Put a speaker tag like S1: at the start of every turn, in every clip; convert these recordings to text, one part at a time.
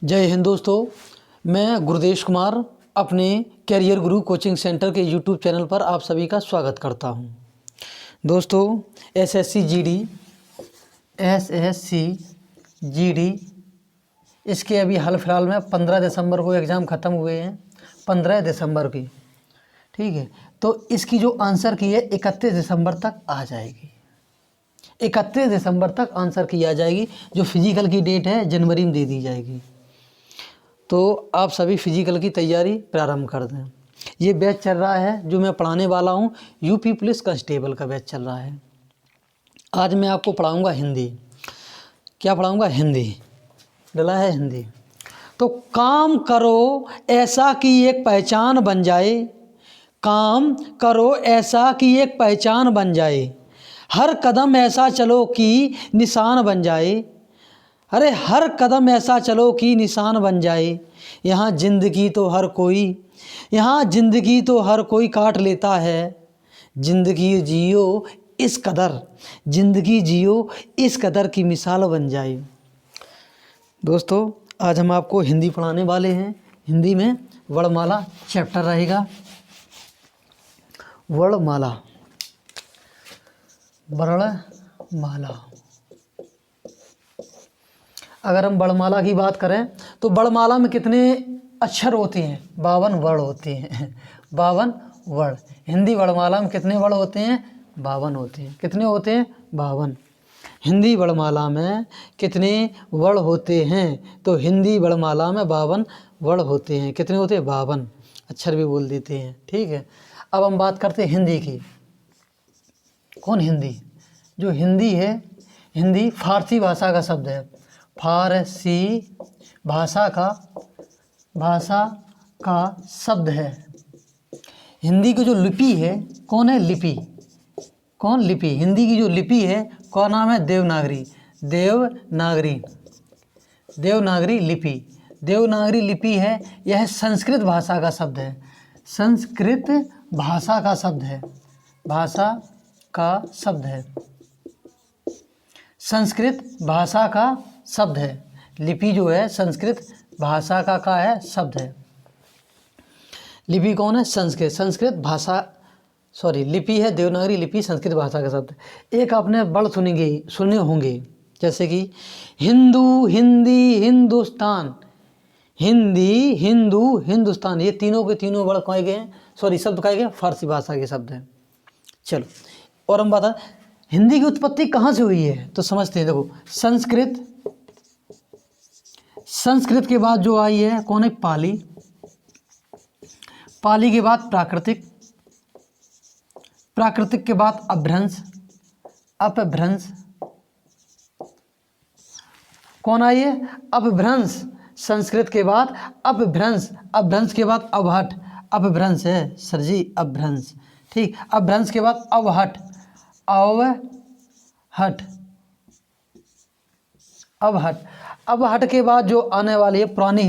S1: जय हिंद दोस्तों, मैं गुरुदेश कुमार अपने कैरियर गुरु कोचिंग सेंटर के यूट्यूब चैनल पर आप सभी का स्वागत करता हूं। दोस्तों, एसएससी जीडी इसके अभी हाल फिलहाल में 15 दिसंबर को एग्ज़ाम ख़त्म हुए हैं। 15 दिसंबर की, ठीक है। तो इसकी जो आंसर की है 31 दिसंबर तक आ जाएगी। 31 दिसंबर तक आंसर की आ जाएगी। जो फिजिकल की डेट है जनवरी में दे दी जाएगी। तो आप सभी फिजिकल की तैयारी प्रारंभ कर दें। ये बैच चल रहा है जो मैं पढ़ाने वाला हूँ, यूपी पुलिस कांस्टेबल का बैच चल रहा है। आज मैं आपको पढ़ाऊँगा हिंदी। क्या पढ़ाऊँगा? हिंदी। डला है हिंदी। तो काम करो ऐसा कि एक पहचान बन जाए, काम करो ऐसा कि एक पहचान बन जाए, हर कदम ऐसा चलो कि निशान बन जाए। अरे हर कदम ऐसा चलो कि निशान बन जाए। यहाँ ज़िंदगी तो हर कोई काट लेता है। ज़िंदगी जियो इस कदर की मिसाल बन जाए। दोस्तों, आज हम आपको हिंदी पढ़ाने वाले हैं। हिंदी में वर्णमाला चैप्टर रहेगा। वर्णमाला अगर हम वर्णमाला की बात करें तो वर्णमाला में कितने अक्षर होते हैं? 52 वर्ण होते हैं। 52 वर्ण। हिंदी वर्णमाला में कितने वर्ण होते हैं? 52 होते हैं। कितने होते हैं? 52। हिंदी वर्णमाला में कितने वर्ण होते हैं? तो हिंदी वर्णमाला में 52 वर्ण होते हैं। कितने होते हैं? 52 अक्षर भी बोल देते हैं, ठीक है। अब हम बात करते हैं हिंदी की। कौन हिंदी? जो हिंदी है, हिंदी फारसी भाषा का शब्द है। फारसी भाषा का शब्द है। हिंदी की जो लिपि है, कौन है? लिपि। कौन? लिपि। हिंदी की जो लिपि है, कौन नाम है? देवनागरी लिपि। देवनागरी लिपि है। यह संस्कृत भाषा का शब्द है। संस्कृत भाषा का शब्द है। संस्कृत भाषा का शब्द है। लिपि जो है संस्कृत भाषा का है शब्द है। लिपि कौन है? संस्कृत भाषा लिपि है देवनागरी लिपि, संस्कृत भाषा का शब्द है। एक आपने वर्ड सुने होंगे, जैसे कि हिंदू, हिंदी, हिंदुस्तान। हिंदी, हिंदू, हिंदुस्तान। ये तीनों के तीनों वर्ड कहे गए हैं, शब्द कहे गए फारसी भाषा के शब्द हैं। चलो, और हम बता हिंदी की उत्पत्ति कहाँ से हुई है तो समझते हैं। देखो, संस्कृत के बाद जो आई है कौन है? पाली। पाली के बाद प्राकृतिक के बाद अपभ्रंश। कौन आई है? अपभ्रंश। संस्कृत के बाद अपभ्रंश के बाद अवहट। अपभ्रंश है सर जी, अपभ्रंश, ठीक। अपभ्रंश के बाद अवहट। अवहट के बाद जो आने वाली है पुरानी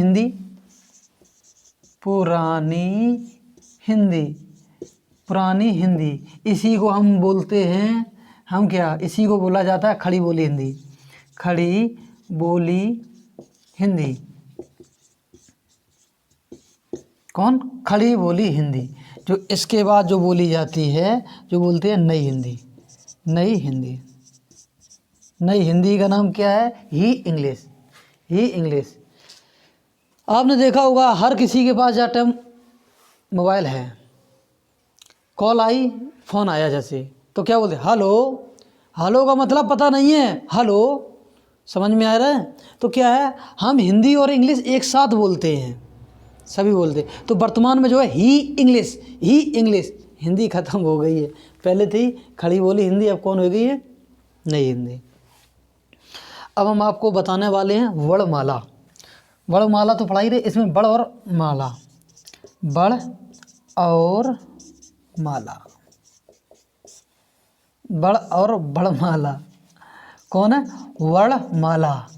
S1: हिंदी। इसी को हम बोलते हैं, हम क्या, इसी को बोला जाता है खड़ी बोली हिंदी। कौन? खड़ी बोली हिंदी। जो इसके बाद जो बोली जाती है, जो बोलते हैं नई हिंदी का नाम क्या है? ही इंग्लिश। आपने देखा होगा हर किसी के पास जाते मोबाइल है। कॉल आई, फ़ोन आया जैसे, तो क्या बोलते? हेलो का मतलब पता नहीं है। हेलो, समझ में आ रहा है? तो क्या है, हम हिंदी और इंग्लिश एक साथ बोलते हैं, सभी बोलते। तो वर्तमान में जो है ही इंग्लिश। हिंदी ख़त्म हो गई है। पहले थी खड़ी बोली हिंदी, अब कौन हो गई है? नई हिंदी। अब हम आपको बताने वाले हैं वर्णमाला। वर्णमाला तो पढ़ाई रहे, इसमें बड़ और बड़माला। कौन है? वर्णमाला।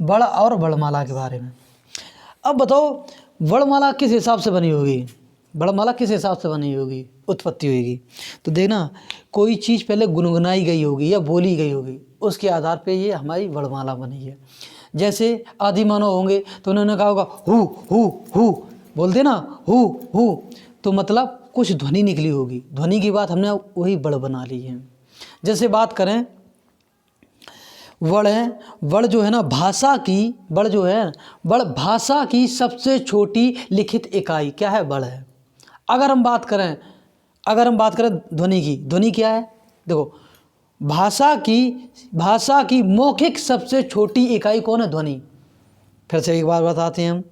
S1: बड़ और बड़माला के बारे में। अब बताओ वर्णमाला किस हिसाब से बनी होगी? वर्णमाला किस हिसाब से बनी होगी, उत्पत्ति होगी? तो देखना, कोई चीज़ पहले गुनगुनाई गई होगी या बोली गई होगी, उसके आधार पे ये हमारी वर्णमाला बनी है। जैसे आदि मानव होंगे तो उन्होंने कहा होगा हु, बोलते ना हु, तो मतलब कुछ ध्वनि निकली होगी। ध्वनि की बात हमने वही वर्ण बना ली है। जैसे बात करें वर्ण है, वर्ण जो है ना भाषा की, वर्ण जो है वर्ण भाषा की सबसे छोटी लिखित इकाई क्या है? वर्ण है। अगर हम बात करें ध्वनि की, ध्वनि क्या है? देखो भाषा की मौखिक सबसे छोटी इकाई कौन है? ध्वनि। फिर से एक बार बताते हैं हम,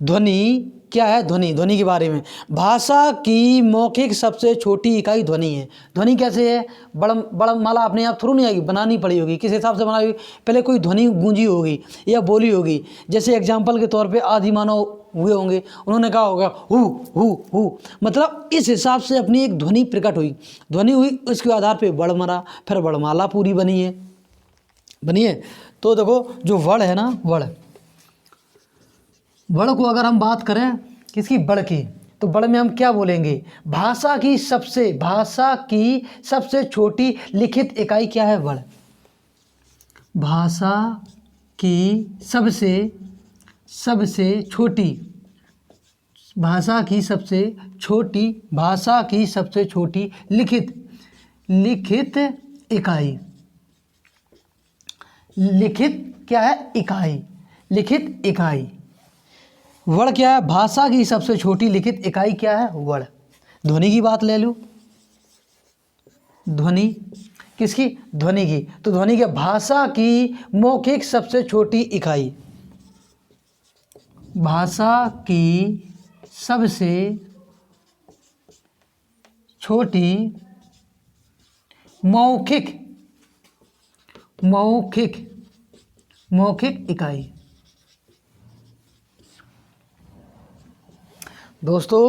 S1: ध्वनि क्या है? ध्वनि के बारे में, भाषा की मौखिक सबसे छोटी इकाई ध्वनि है। ध्वनि कैसे है? बड़ माला अपने आप थोड़ी नहीं आएगी, बनानी पड़ी होगी। किस हिसाब से बनाई होगी? पहले कोई ध्वनि गूंजी होगी या बोली होगी। जैसे एग्जाम्पल के तौर पे आदि मानव हुए होंगे, उन्होंने कहा होगा हु, मतलब इस हिसाब से अपनी एक ध्वनि प्रकट हुई, ध्वनि हुई, उसके आधार पर वर्ण मरा, फिर वर्णमाला पूरी बनी है। तो देखो जो वर्ण है ना, वर्ण को अगर हम बात करें किसकी? वर्ण की, तो वर्ण में हम क्या बोलेंगे? भाषा की सबसे छोटी लिखित इकाई क्या है? वर्ण। भाषा की सबसे छोटी लिखित इकाई, लिखित इकाई वर्ण क्या है? भाषा की सबसे छोटी लिखित इकाई क्या है? वर्ण। ध्वनि की बात ले लो, ध्वनि किसकी? ध्वनि की। तो ध्वनि क्या? भाषा की मौखिक सबसे छोटी इकाई, भाषा की सबसे छोटी मौखिक इकाई। दोस्तों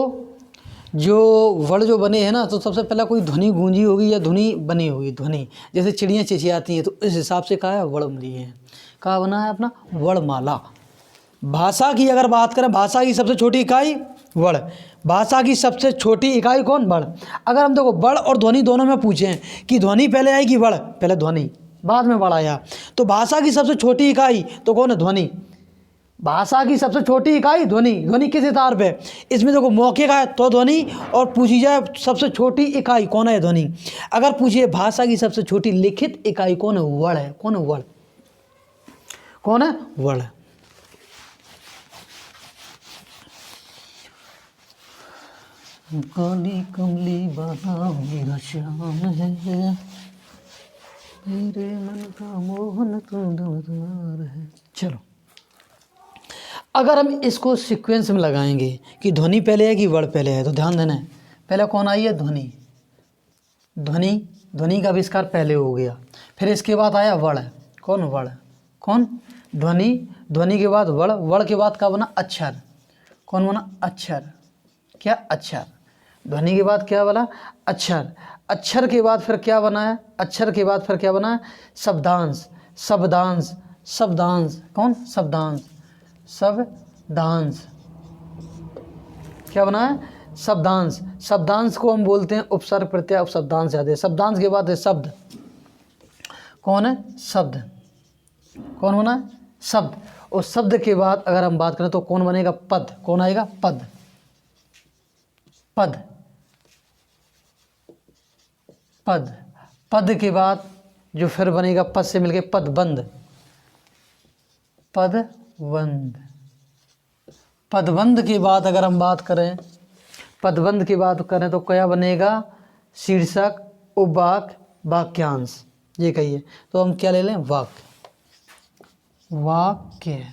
S1: जो वर्ण जो बने हैं ना, तो सबसे पहला कोई ध्वनि गूंजी होगी या ध्वनि बनी होगी। ध्वनि जैसे चिड़ियाँ चिचियाती हैं, तो इस हिसाब से कहा है वर्ण बनी है। कहा बना है अपना? वर्णमाला। भाषा की अगर बात करें, भाषा की सबसे छोटी इकाई वर्ण। भाषा की सबसे छोटी इकाई कौन? वर्ण। अगर हम देखो वर्ण और ध्वनि दोनों में पूछें कि ध्वनि पहले आई कि वर्ण? पहले ध्वनि, बाद में वर्ण आया। तो भाषा की सबसे छोटी इकाई तो कौन है? ध्वनि। भाषा की सबसे छोटी इकाई ध्वनि। ध्वनि किस आधार पे? इसमें देखो मौखिक है तो ध्वनि, और पूछी जाए सबसे छोटी इकाई कौन है? ध्वनि। अगर पूछिए भाषा की सबसे छोटी लिखित इकाई कौन है? वर्ण है। कौन है? वर्ण। कौन है? वर्ण। काली कमली बाला मेरा श्याम है, मेरे मन का मोहन तू दिलदार है। चलो अगर हम इसको सीक्वेंस में लगाएंगे कि ध्वनि पहले है कि वर्ण पहले है, तो ध्यान देना है, पहले कौन आई है? ध्वनि। ध्वनि का आविष्कार पहले हो गया। फिर इसके बाद आया वर्ण। कौन? वर्ण। कौन? ध्वनि। ध्वनि के बाद वर्ण। वर्ण के बाद क्या बना? अक्षर। कौन बना? अक्षर। क्या? अक्षर। ध्वनि के बाद क्या बना? अक्षर। अक्षर के बाद फिर क्या बना है? अक्षर के बाद फिर क्या बना है? शब्दांश। कौन? शब्दांश। क्या बना है? शब्दांश को हम बोलते हैं उपसर्ग प्रत्यय उपशब्दांश आदि। शब्दांश के बाद है शब्द। कौन है? शब्द। कौन बना है? शब्द। और शब्द के बाद अगर हम बात करें तो कौन बनेगा? पद। कौन आएगा? पद। पद के बाद जो फिर बनेगा पद से मिलके पदबंध। पदबंध के बाद अगर हम बात करें, तो क्या बनेगा? शीर्षक, उपवाक्य, वाक्यांश। ये कहिए तो हम क्या ले लें? वाक्य।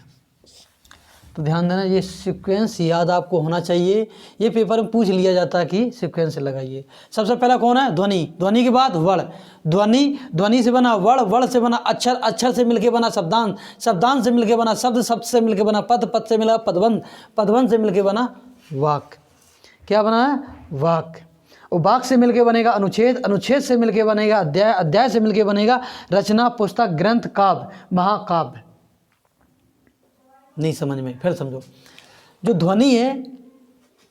S1: तो ध्यान देना, ये सीक्वेंस याद आपको होना चाहिए। ये पेपर में पूछ लिया जाता है कि सीक्वेंस लगाइए। सबसे पहला कौन है? ध्वनि। ध्वनि के बाद वर्ण। ध्वनि से बना वर्ण। वर्ण से बना अक्षर। अक्षर से मिलके बना शब्दांश। शब्दांश से मिलके बना शब्द। शब्द से मिलके बना पद। पद से मिला पदबंध। पदबंध से मिलके बना वाक्य। क्या बना है? वाक्य। और वाक्य से मिलके बनेगा अनुच्छेद। अनुच्छेद से मिलके बनेगा अध्याय। अध्याय से मिलके बनेगा रचना, पुस्तक, ग्रंथ, काव्य, महाकाव्य। नहीं समझ में? फिर समझो। जो ध्वनि है,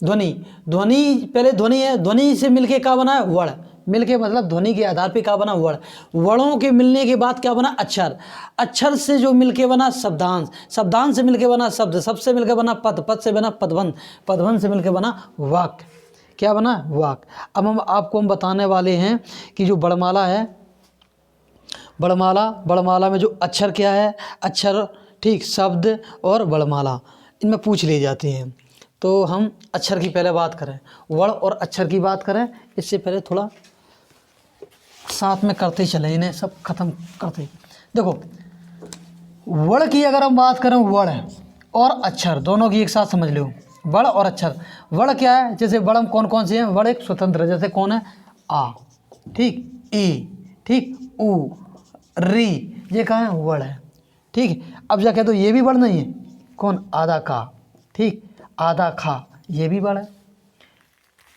S1: ध्वनि पहले ध्वनि है। ध्वनि से मिलके क्या बना है? वर्ण। मिलके मतलब ध्वनि के आधार पे क्या बना वर्ण, वर्णों के मिलने के बाद क्या बना अक्षर, अक्षर से जो मिलके बना शब्दांश, शब्दांश से मिलके बना शब्द, शब्द से मिलके बना पद, पद से बना पदबंध, पदबंध से मिलके बना वाक्य, क्या बना वाक्य। अब हम बताने वाले हैं कि जो वर्णमाला है, वर्णमाला में जो अक्षर क्या है, अक्षर ठीक, शब्द और वर्णमाला इनमें पूछ लिए जाते हैं। तो हम अक्षर की पहले बात करें, वर्ण और अक्षर की बात करें, इससे पहले थोड़ा साथ में करते चले, इन्हें सब खत्म करते। देखो वर्ण की अगर हम बात करें, वर्ण और अक्षर दोनों की एक साथ समझ लो, वर्ण और अक्षर। वर्ण क्या है, जैसे वर्ण कौन कौन से हैं, वर्ण एक स्वतंत्र है, जैसे कौन है आ, ठीक, ई, ठीक, ऊ, री, ये कहाँ है वर्ण है, ठीक। अब जाके तो ये भी वर्ण नहीं है, कौन आधा का, ठीक, आधा खा, ये भी वर्ण है,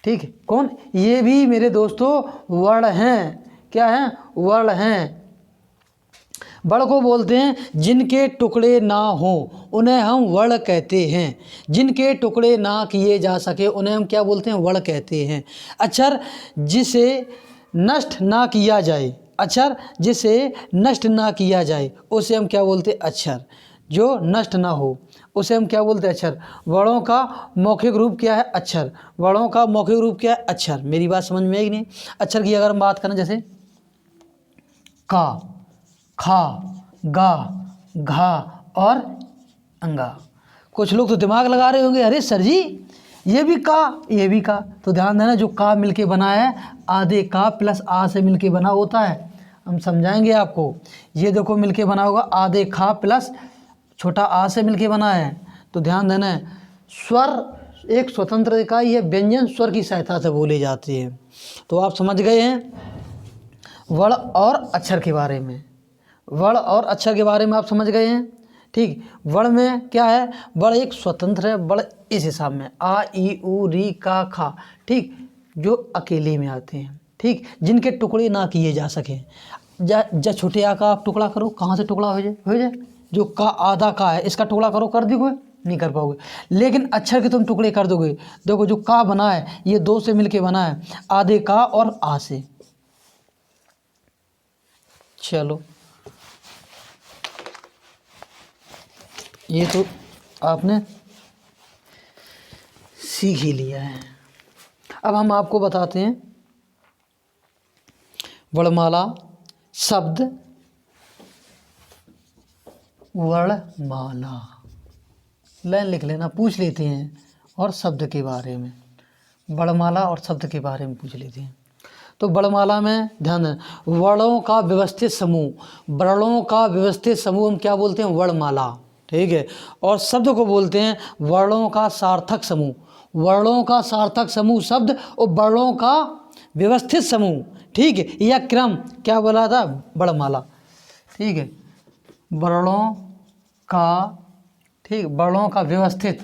S1: ठीक, कौन ये भी मेरे दोस्तों वर्ण हैं, क्या हैं वर्ण हैं। वर्ण को बोलते हैं जिनके टुकड़े ना हो उन्हें हम वर्ण कहते हैं, जिनके टुकड़े ना किए जा सके उन्हें हम क्या बोलते हैं वर्ण कहते हैं। अक्षर जिसे नष्ट ना किया जाए, अक्षर जिसे नष्ट ना किया जाए उसे हम क्या बोलते हैं अक्षर, जो नष्ट ना हो उसे हम क्या बोलते हैं अक्षर। वर्णों का मौखिक रूप क्या है अक्षर, वर्णों का मौखिक रूप क्या है अक्षर। मेरी बात समझ में आई नहीं। अक्षर की अगर हम बात करें, जैसे का, खा, गा, घा और अंगा। कुछ लोग तो दिमाग लगा रहे होंगे, अरे सर जी ये भी का, ये भी का, तो ध्यान देना जो का मिलके बना है आधे का प्लस आ से मिलके बना होता है, हम समझाएंगे आपको। ये देखो मिलके बना होगा आधे खा प्लस छोटा आ से मिलके बना है, तो ध्यान देना है। स्वर एक स्वतंत्र इकाई है, व्यंजन स्वर की सहायता से बोले जाते हैं। तो आप समझ गए हैं वर्ण और अक्षर के बारे में, वर्ण और अक्षर के बारे में आप समझ गए हैं, ठीक। वर्ण में क्या है, वर्ण एक स्वतंत्र है, वर्ण इस हिसाब में आ, ई, ऊ, री, का, खा, ठीक, जो अकेले में आते हैं, ठीक, जिनके टुकड़े ना किए जा सकें। जा छोटे आ का आप टुकड़ा करो, कहाँ से टुकड़ा हो जाए, जो का आधा का है इसका टुकड़ा करो, कर दोगे नहीं कर पाओगे, लेकिन अक्षर के तुम टुकड़े कर दोगे। देखो जो का बना है ये दो से मिलके बना है, आधे का और आ से। चलो ये तो आपने सीख ही लिया है। अब हम आपको बताते हैं वर्णमाला, शब्द, वर्णमाला, लाइन लिख लेना, पूछ लेते हैं, और शब्द के बारे में, वर्णमाला और शब्द के बारे में पूछ लेते हैं। तो वर्णमाला में ध्यान देना, वर्णों का व्यवस्थित समूह, वर्णों का व्यवस्थित समूह हम क्या बोलते हैं वर्णमाला, ठीक है। और शब्द को बोलते हैं वर्णों का सार्थक समूह, वर्णों का सार्थक समूह शब्द, और वर्णों का व्यवस्थित समूह, ठीक है, या क्रम क्या बोला था वर्णमाला, ठीक है। वर्णों का, ठीक, वर्णों का व्यवस्थित,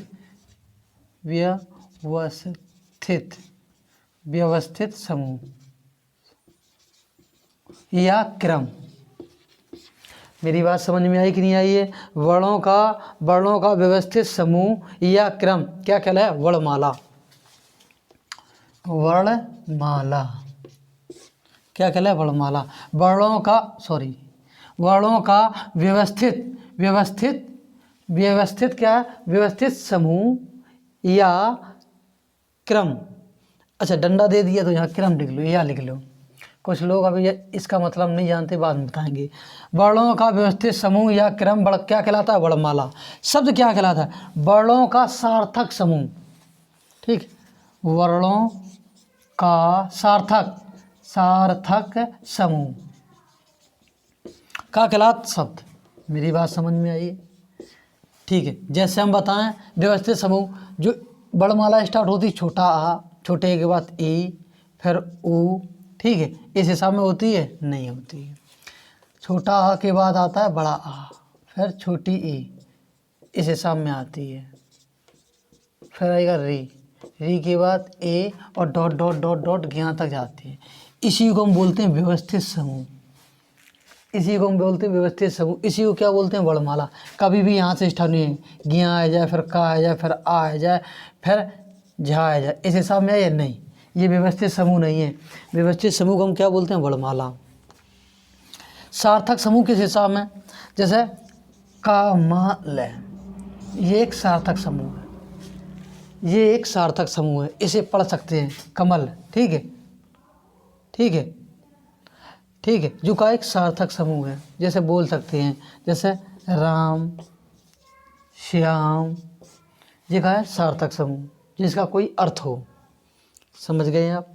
S1: व्यवस्थित समूह या क्रम। मेरी बात समझ में आई कि नहीं आई है। वर्णों का व्यवस्थित समूह या क्रम क्या कहलाया वर्णमाला, वर्णमाला क्या कहलाया वर्णमाला। वर्णों का व्यवस्थित क्या, व्यवस्थित समूह या क्रम। अच्छा डंडा दे दिया तो यहाँ क्रम लिख लो या लिख लो, कुछ लोग अभी इसका मतलब नहीं जानते, बाद में बताएंगे। वर्णों का व्यवस्थित समूह या क्रम क्या कहलाता है वर्णमाला। शब्द क्या कहलाता है वर्णों का सार्थक समूह, ठीक, वर्णों का सार्थक समूह का कहलाता शब्द। मेरी बात समझ में आई है, ठीक है। जैसे हम बताएं व्यवस्थित समूह, जो वर्णमाला स्टार्ट होती छोटा आ, छोटे के बाद ई, फिर ऊ, ठीक है, इस हिसाब में होती है नहीं होती है। छोटा आ के बाद आता है बड़ा आ, फिर छोटी ई, इस हिसाब में आती है। फिर आएगा री, री के बाद ए और डॉट डॉट डॉट डॉट यहाँ तक जाती है। इसी को हम बोलते हैं व्यवस्थित समूह, इसी को हम बोलते हैं व्यवस्थित समूह, इसी को क्या बोलते हैं वर्णमाला। कभी भी यहाँ से स्टार्ट नहीं है, ज्ञा आ जाए, फिर का आ जाए, फिर आ जाए, फिर झा आ जाए, इस हिसाब में आए नहीं, ये व्यवस्थित समूह नहीं है। व्यवस्थित समूह को हम क्या बोलते हैं? वर्णमाला। सार्थक समूह किस हिसाब में? जैसे कमल, ये एक सार्थक समूह है, ये एक सार्थक समूह है, इसे पढ़ सकते हैं कमल। ठीक है, ठीक है, ठीक है, जो का एक सार्थक समूह है। जैसे बोल सकते हैं जैसे राम, श्याम, ये का है सार्थक समूह जिसका कोई अर्थ हो। समझ गए आप?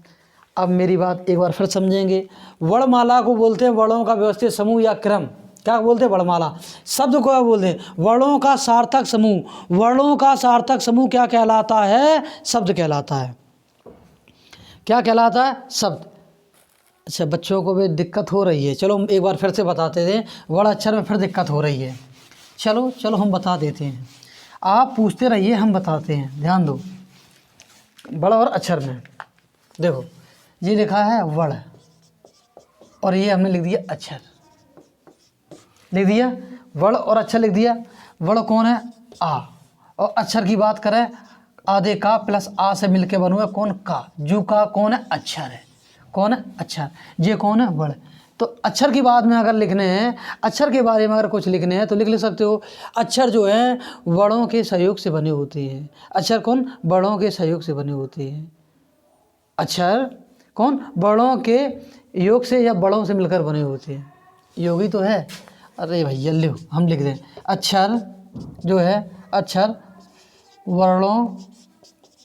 S1: अब मेरी बात एक बार फिर समझेंगे। वर्णमाला को बोलते हैं वर्णों का व्यवस्थित समूह या क्रम। क्या बोलते हैं? वर्णमाला। शब्द को क्या बोलते हैं? वर्णों का सार्थक समूह। वर्णों का सार्थक समूह क्या कहलाता है? शब्द कहलाता है। क्या कहलाता है? शब्द। अच्छा, बच्चों को भी दिक्कत हो रही है, चलो हम एक बार फिर से बताते थे। वर्ण अक्षर में फिर दिक्कत हो रही है, चलो हम बता देते हैं। आप पूछते रहिए, हम बताते हैं, ध्यान दो। वर्ण और अक्षर में देखो, ये लिखा है वर्ण और ये हमने लिख दिया अक्षर, लिख दिया वर्ण और अक्षर लिख दिया। वर्ण कौन है? आ। और अक्षर की बात करें, आधे का प्लस आ से मिलके बना हुआ कौन? का। जू का कौन है? अक्षर है। कौन है? अक्षर। ये कौन है? वर्ण। तो अक्षर की बात में अगर लिखने हैं, अक्षर के बारे में अगर कुछ लिखने हैं तो लिख सकते हो। अक्षर जो है वर्णों के सहयोग से बने होते हैं। अक्षर कौन? वर्णों के सहयोग से बने होते हैं। अक्षर कौन? वर्णों के योग से या वर्णों से मिलकर बने होते हैं। योगी तो है। अरे भैया लो, हम लिख दें अक्षर जो है, अक्षर वर्णों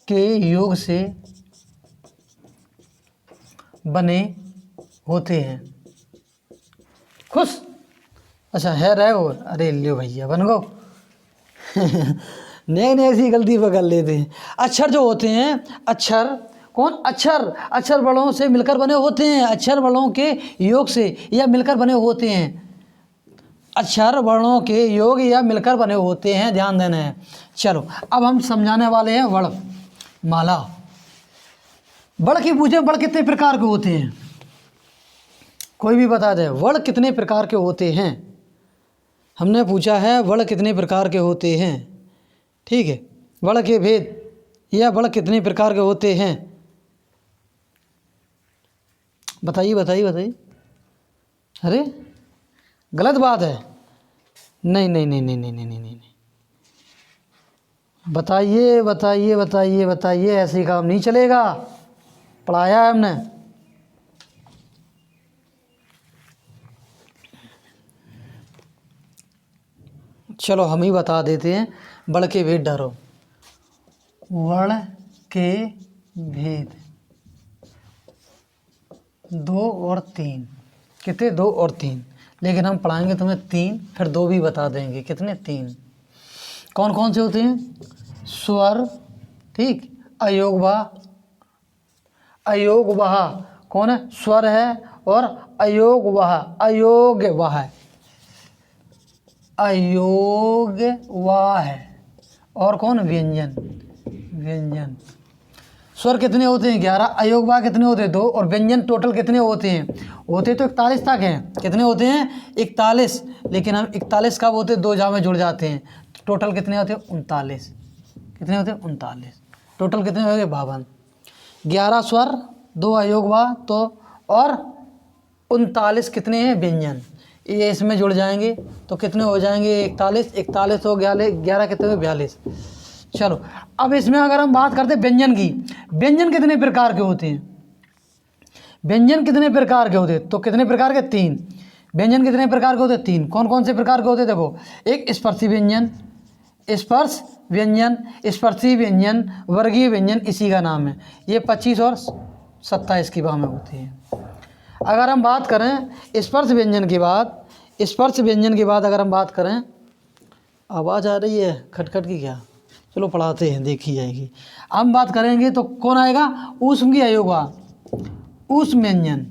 S1: के योग से बने होते हैं। खुश? अच्छा है रहे हो? अरे लो भैया बन गो। नए ऐसी गलती पकड़ लेते हैं। अक्षर जो होते हैं, अक्षर कौन? अक्षर वर्णों से मिलकर बने होते हैं। अक्षर वर्णों के योग से या मिलकर बने होते हैं। अक्षर वर्णों के योग या मिलकर बने होते हैं, ध्यान देना है। चलो अब हम समझाने वाले हैं वर्णमाला। वर्ण की पूछे, वर्ण कितने प्रकार के होते हैं? कोई भी बता दे, वर्ण कितने प्रकार के होते हैं? हमने पूछा है वर्ण कितने प्रकार के होते हैं। ठीक है, वर्ण के भेद या वर्ण कितने प्रकार के होते हैं? बताइए बताइए बताइए। अरे गलत बात है। नहीं नहीं नहीं नहीं नहीं नहीं नहीं नहीं, बताइए बताइए बताइए बताइए, ऐसे काम नहीं चलेगा, पढ़ाया है हमने। चलो हम ही बता देते हैं। वर्ण के भेद डरो। वर्ण के भेद 2 और 3। कितने? 2 और 3। लेकिन हम पढ़ाएंगे तुम्हें 3, फिर 2 भी बता देंगे। कितने? 3। कौन कौन से होते हैं? स्वर, ठीक, अयोगवाह। अयोगवाह कौन है? स्वर है। और अयोगवाह, अयोगवाह है, अयोगवाह है। और कौन? व्यंजन, व्यंजन। स्वर कितने होते हैं? 11। अयोगवाह कितने होते हैं? 2। और व्यंजन टोटल कितने होते हैं? होते तो 41 तक हैं। कितने होते हैं? 41। लेकिन हम 41 कब होते हैं? 2 जामे जुड़ जाते हैं। टोटल कितने होते हैं? 39। कितने होते हैं? 39। टोटल कितने हो गए? 52। 11 स्वर, 2 अयोगवाह तो और 39 कितने हैं? व्यंजन। ये इसमें जुड़ जाएंगे तो कितने हो जाएंगे? 41। 41 हो 11 कितने हुए? 42। चलो अब इसमें अगर हम बात करते हैं व्यंजन की, व्यंजन कितने प्रकार के होते हैं? व्यंजन कितने प्रकार के होते हैं? तो कितने प्रकार के? 3। व्यंजन कितने प्रकार के होते हैं? 3। कौन कौन से प्रकार के होते हैं? देखो, एक स्पर्शी व्यंजन, स्पर्श व्यंजन, स्पर्शी व्यंजन, वर्गीय व्यंजन, इसी का नाम है। ये 25 और 27 की बात में होती है। अगर हम बात करें स्पर्श व्यंजन की बात, स्पर्श व्यंजन की बात अगर हम बात करें, आवाज़ आ रही है खटखट की क्या? चलो पढ़ाते हैं, देखी जाएगी। हम बात करेंगे तो कौन आएगा? ऊष्म की अयोगवाह, ऊष्म व्यंजन,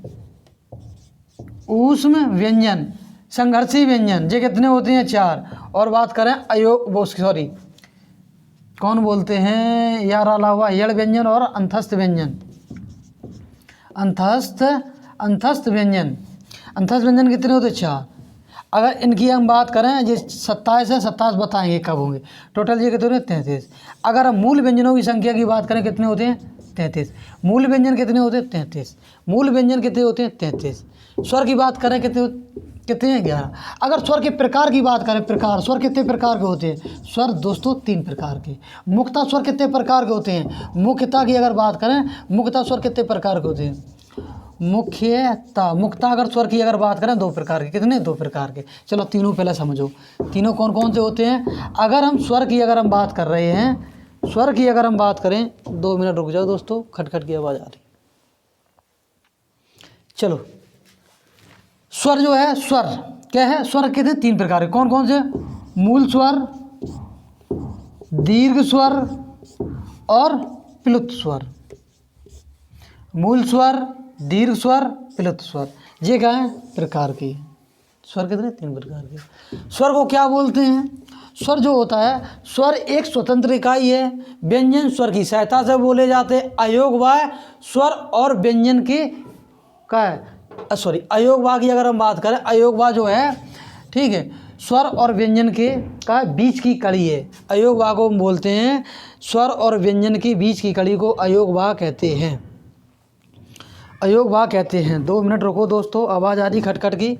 S1: ऊष्म व्यंजन, संघर्षी व्यंजन, ये कितने होते हैं? 4। और बात करें सॉरी कौन बोलते हैं यार, अला हुआ यड़ व्यंजन और अंतस्थ व्यंजन, अंतस्थ व्यंजन। अंतस्थ व्यंजन कितने होते? 4। अगर इनकी हम बात करें, ये 27 है, 27 बताएंगे कब होंगे। टोटल ये कितने होते हैं? 33। अगर हम मूल व्यंजनों की संख्या की बात करें कितने होते हैं? 33। मूल व्यंजन कितने होते हैं? 33। मूल व्यंजन कितने होते हैं? 33। स्वर की बात करें कितने हैं? 11। अगर स्वर के प्रकार की बात करें, प्रकार स्वर कितने प्रकार के होते हैं? स्वर दोस्तों 3 प्रकार के। मुक्ता स्वर कितने प्रकार के होते हैं? मुख्यता की अगर बात करें, मुक्ता स्वर कितने प्रकार के होते हैं? मुक्ता अगर स्वर की अगर बात करें 2 प्रकार के। कितने? 2 प्रकार के। चलो तीनों पहले समझो, तीनों कौन कौन से होते हैं। अगर हम स्वर की अगर हम बात कर रहे हैं, स्वर की अगर हम बात करें, 2 मिनट रुक जाओ दोस्तों, खटखट की आवाज़ आ रही। चलो, स्वर जो है, स्वर क्या है? स्वर कितने? 3 प्रकार के। कौन कौन से? मूल स्वर, दीर्घ स्वर और प्लुत स्वर। मूल स्वर, दीर्घ स्वर, प्लुत स्वर, ये क्या है? प्रकार की। स्वर कितने? 3 प्रकार के। स्वर को क्या बोलते हैं? स्वर जो होता है, स्वर एक स्वतंत्र इकाई है। व्यंजन स्वर की सहायता से बोले जाते हैं। अयोगवाय स्वर और व्यंजन की क्या है? अयोगवा की अगर हम बात करें, अयोगवा जो है, ठीक है, स्वर और व्यंजन के का बीच की कड़ी है। अयोगवा को हम बोलते हैं, स्वर और व्यंजन की बीच की कड़ी को अयोगवा कहते हैं। अयोगवा कहते हैं। 2 मिनट रुको दोस्तों, आवाज़ आ रही खटखट की।